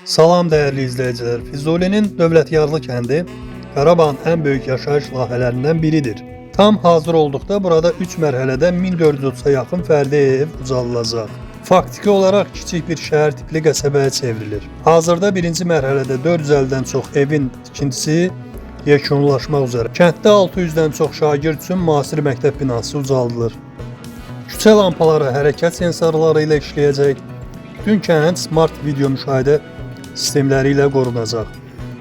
Salam dəyərli izləyicilər. Füzulinin Dövlətyarlı kəndi Qarabağın ən böyük yaşayış layihələrindən biridir. Tam hazır olduqda burada 3 mərhələdə 1430-a yaxın fərdi ev ucaldılacaq. Faktiki olaraq kiçik bir şəhər tipli qəsəbəyə çevrilir. Hazırda birinci mərhələdə 450-dən çox evin tikintisi yekunlaşmaq üzrə. Kənddə 600-dən çox şagird üçün müasir məktəb binası ucaldılır. Küçə lampaları hərəkət sensorları ilə işləyəcək. Bütün kənd smart video müşahidə sistemləri ilə qorunacaq.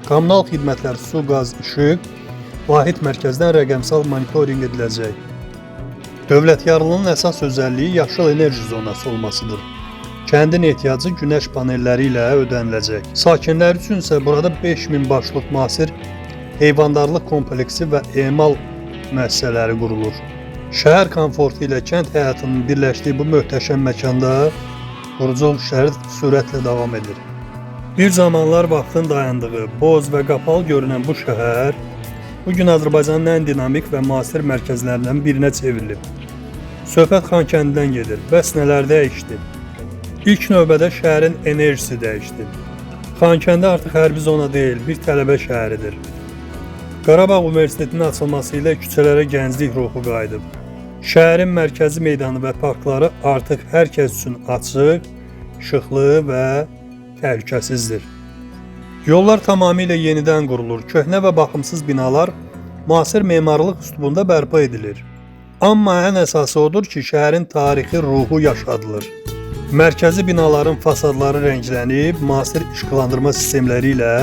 Kommunal xidmətlər, su, qaz, işıq vahid mərkəzdən rəqəmsal monitorinq ediləcək. Dövlətyarlının əsas özəlliyi yaşıl enerji zonası olmasıdır. Kəndin ehtiyacı günəş panelləri ilə ödəniləcək. Sakinlər üçün isə burada 5000 başlıq müasir heyvandarlıq kompleksi və emal müəssisələri qurulur. Şəhər komfortu ilə kənd həyatının birləşdiyi bu möhtəşəm məkanda quruculuq işləri sürətlə davam edir. Bir zamanlar vaxtın dayandığı, boz və qapalı görünən bu şəhər bugün Azərbaycanın ən dinamik və müasir mərkəzlərindən birinə çevrilib. Söhbət Xankəndidən gedir. Bəs nələr dəyişdi? İlk növbədə şəhərin enerjisi dəyişdi. Xankəndi artıq hərbi zona deyil, bir tələbə şəhəridir. Qarabağ Universitetinin açılması ilə küçələrə gənclik ruhu qayıdıb. Şəhərin mərkəzi meydanı və parkları artıq hər kəs üçün açıq, işıqlı və təhlükəsizdir. Yollar tamamilə yenidən qurulur. Köhnə və baxımsız binalar müasir memarlıq üslubunda bərpa edilir. Amma ən əsası odur ki, şəhərin tarixi ruhu yaşadılır. Mərkəzi binaların fasadları rənglənib, müasir işıqlandırma sistemləri ilə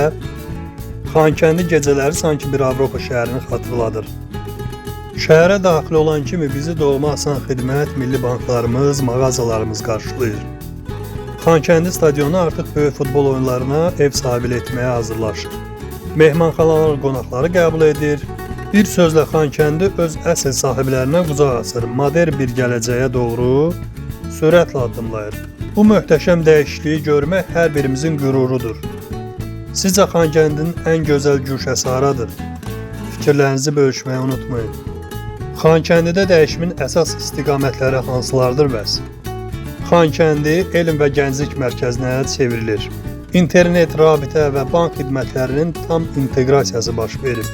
Xankəndi gecələri sanki bir Avropa şəhərini xatırladır. Şəhərə daxil olan kimi bizi doğma asan xidmət, milli banklarımız, mağazalarımız qarşılayır. Xankəndi stadionu artıq böyük futbol oyunlarına ev sahibi etməyə hazırlaşır. Mehmanxanalar qonaqları qəbul edir. Bir sözlə Xankəndi öz əsl sahiblərinə qucaq açır. Modern bir gələcəyə doğru sürətlə addımlayır. Bu möhtəşəm dəyişikliyi görmək hər birimizin qürurudur. Sizcə Xankəndinin ən gözəl güşəsi haradır? Fikirlərinizi bölüşməyi unutmayın. Xankəndidə dəyişimin əsas istiqamətləri hansılardır bəs? Xankəndi elm və gənclik mərkəzinə çevrilir. İnternet, rabitə və bank xidmətlərinin tam inteqrasiyası baş verir.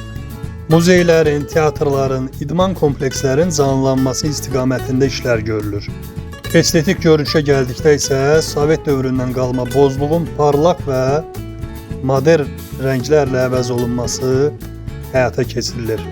Muzeylərin, teatrların, idman komplekslərin canlanması istiqamətində işlər görülür. Estetik görünüşə gəldikdə isə Sovet dövründən qalma bozluğun parlaq və modern rənglərlə əvəz olunması həyata keçirilir.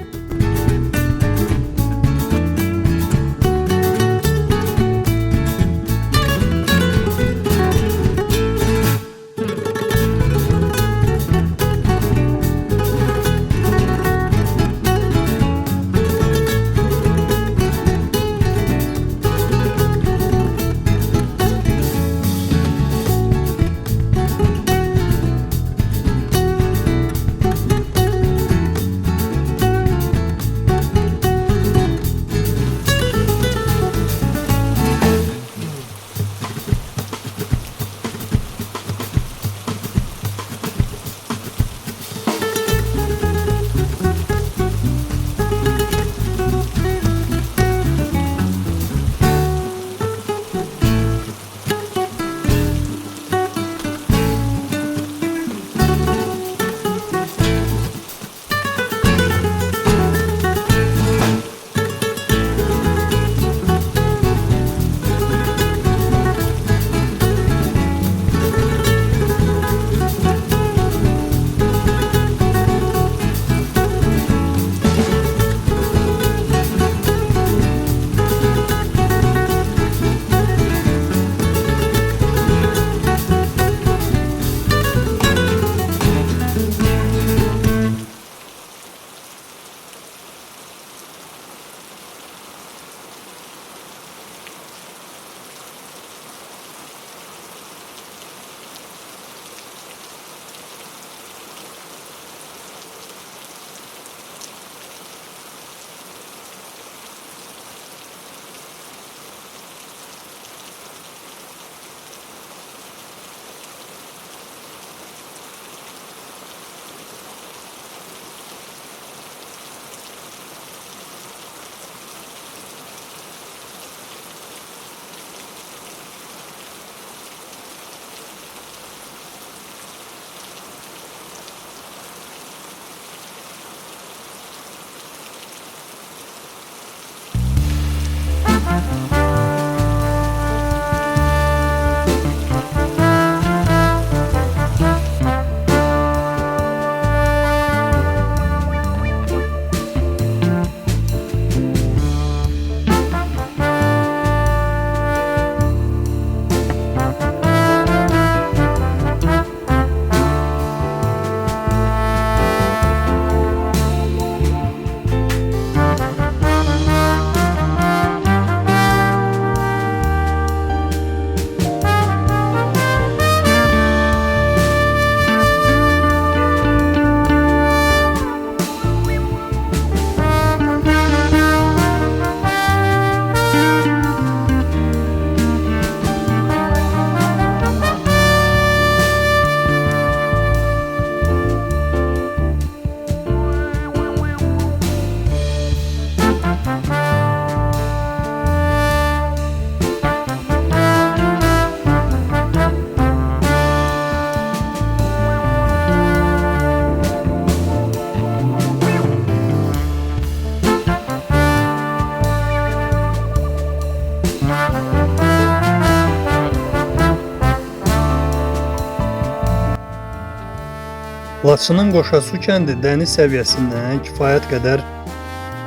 Laçının Qoşasu kəndi dəniz səviyyəsindən kifayət qədər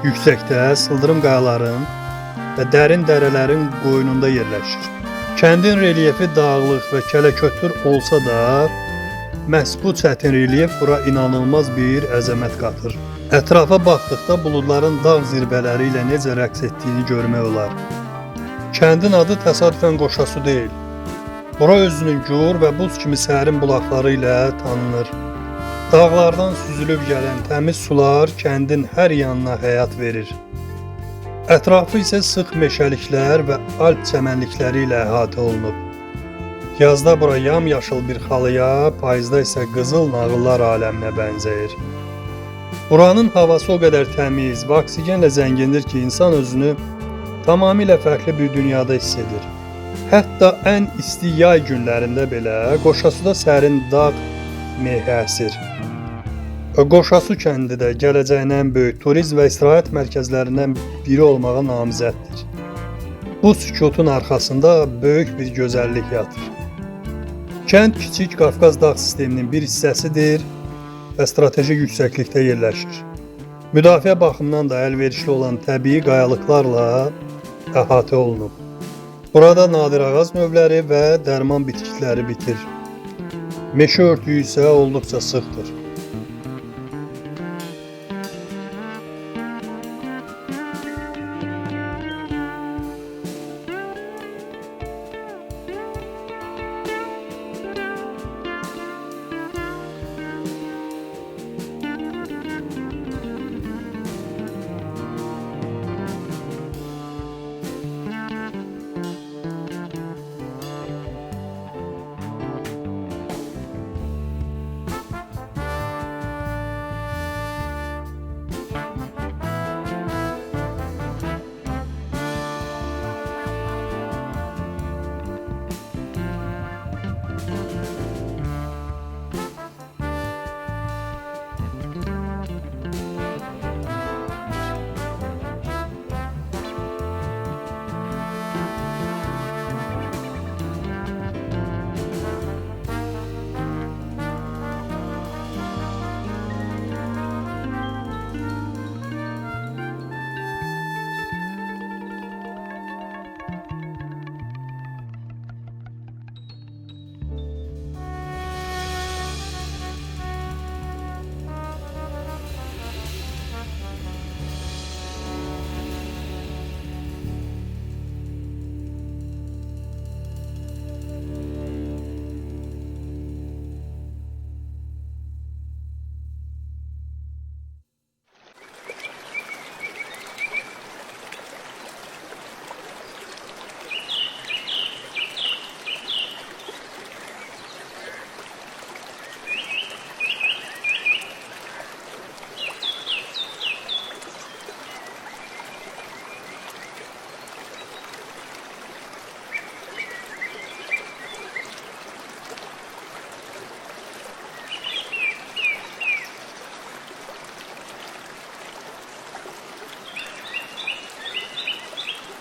yüksəkdə sıldırım qayaların və dərin dərələrin qoynunda yerləşir. Kəndin relyefi dağlıq və kələkötür olsa da, məhz bu çətin relyef bura inanılmaz bir əzəmət qatır. Ətrafa baxdıqda buludların dağ zirvələri ilə necə rəqs etdiyini görmək olar. Kəndin adı təsadüfən Qoşasu deyil. Bura özünün gur və buz kimi sərin bulaqları ilə tanınır. Dağlardan süzülüb gələn təmiz sular kəndin hər yanına həyat verir. Ətrafı isə sıx meşəliklər və alp çəmənlikləri ilə əhatə olunub. Yazda bura yamyaşıl bir xalıya, payızda isə qızıl nağıllar aləminə bənzəyir. Buranın havası o qədər təmiz və oksigenlə zəngindir ki, insan özünü tamamilə fərqli bir dünyada hiss edir. Hətta ən isti yay günlərində belə Qoşasuda sərin dağ mehi əsir. Qoşasu kəndi də gələcəyin ən böyük turizm və istirahət mərkəzlərindən biri olmağa namizəddir. Bu sükutun arxasında böyük bir gözəllik yatır. Kənd kiçik Qafqaz dağ sisteminin bir hissəsidir və strateji yüksəklikdə yerləşir. Müdafiə baxımından da əlverişli olan təbii qayalıqlarla əhatə olunub. Burada nadir ağac növləri və dərman bitkiləri bitir. Meşə örtüyü isə olduqca sıxdır.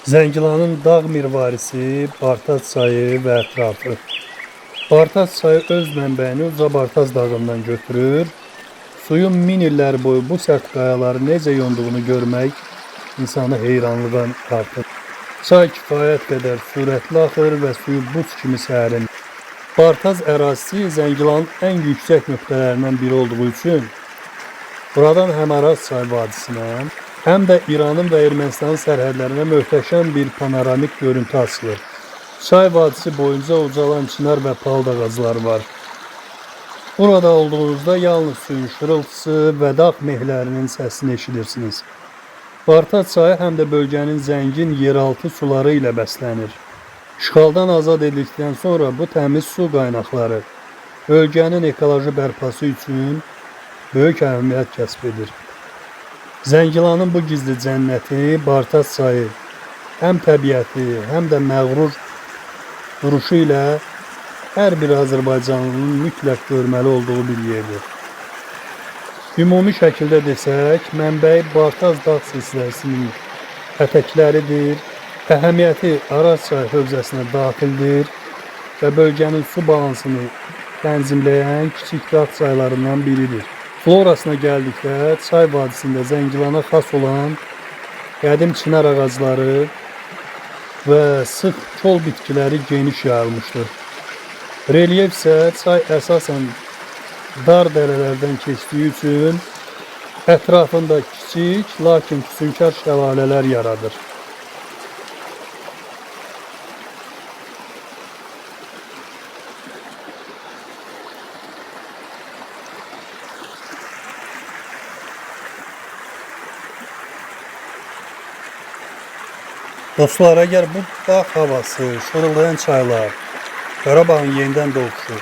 Zəngilanın dağ mirvarisi, Bartaz çayı və ətrafı. Bartaz çayı öz mənbəyini Uca Bartaz dağından götürür. Suyun min illər boyu bu sərt qayaları necə yonduğunu görmək insanı heyranlığa artır. Çay kifayət qədər sürətli axır və suyu buz kimi sərin. Bartaz ərazisi Zəngilanın ən yüksək nöqtələrindən biri olduğu üçün buradan həm Araz çay vadisinə, həm də İranın və Ermənistanın sərhədlərinə möhtəşəm bir panoramik görüntü açılır. Çay vadisi boyunca ucalan çınar və palıd ağacları var. Burada olduğunuzda yalnız suyun şırıltısı və dağ mehlərinin səsini eşidirsiniz. Bartaz çayı həm də bölgənin zəngin yeraltı suları ilə bəslənir. İşğaldan azad edildikdən sonra bu təmiz su qaynaqları bölgənin ekoloji bərpası üçün böyük əhəmiyyət kəsb edir. Zəngilanın bu gizli cənnəti Bartaz çayı həm təbiəti, həm də məğrur duruşu ilə hər bir Azərbaycanlının mütləq görməli olduğu bir yerdir. Ümumi şəkildə desək, mənbəyi Bartaz dağ silsiləsinin ətəkləridir, əhəmiyyəti Araz çayı hövzəsinə daxildir və bölgənin su balansını tənzimləyən kiçik dağ çaylarından biridir. Florasına gəldikdə çay vadisində Zəngilana xas olan qədim çinar ağacları və sıx kol bitkiləri geniş yayılmışdır. Relyef isə çay əsasən dar dərələrdən keçdiyi üçün ətrafında kiçik, lakin füsunkar şəlalələr yaradır. Dostlar, əgər bu dağ havası, şoruldayan çaylar, Qarabağın yenidən doğuşu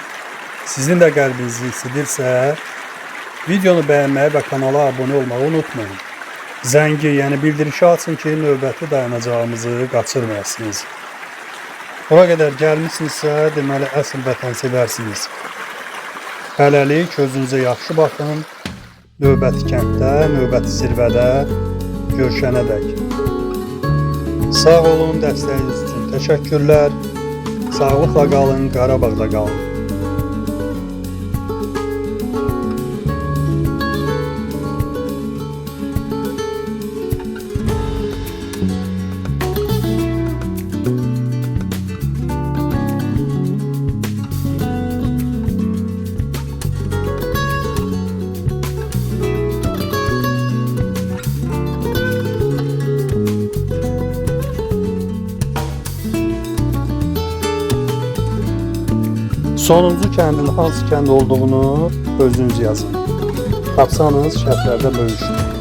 sizin də qəlbinizi isidirsə, videonu bəyənməyi və kanala abunə olmağı unutmayın. Zəngi, yəni bildirişi açın ki, növbəti dayanacağımızı qaçırmayasınız. Bura qədər gəlmişsinizsə, deməli əsl vətənsevərsiniz. Hələlik özünüzə yaxşı baxın. Növbəti kənddə, növbəti zirvədə görüşənədək. Sağ olun, dəstəyiniz üçün təşəkkürlər. Sağlıqla qalın, Qarabağda qalın. Sonuncu kəndin hansı kənd olduğunu özünüz yazın. Tapsanız şərhlərdə bölüşün.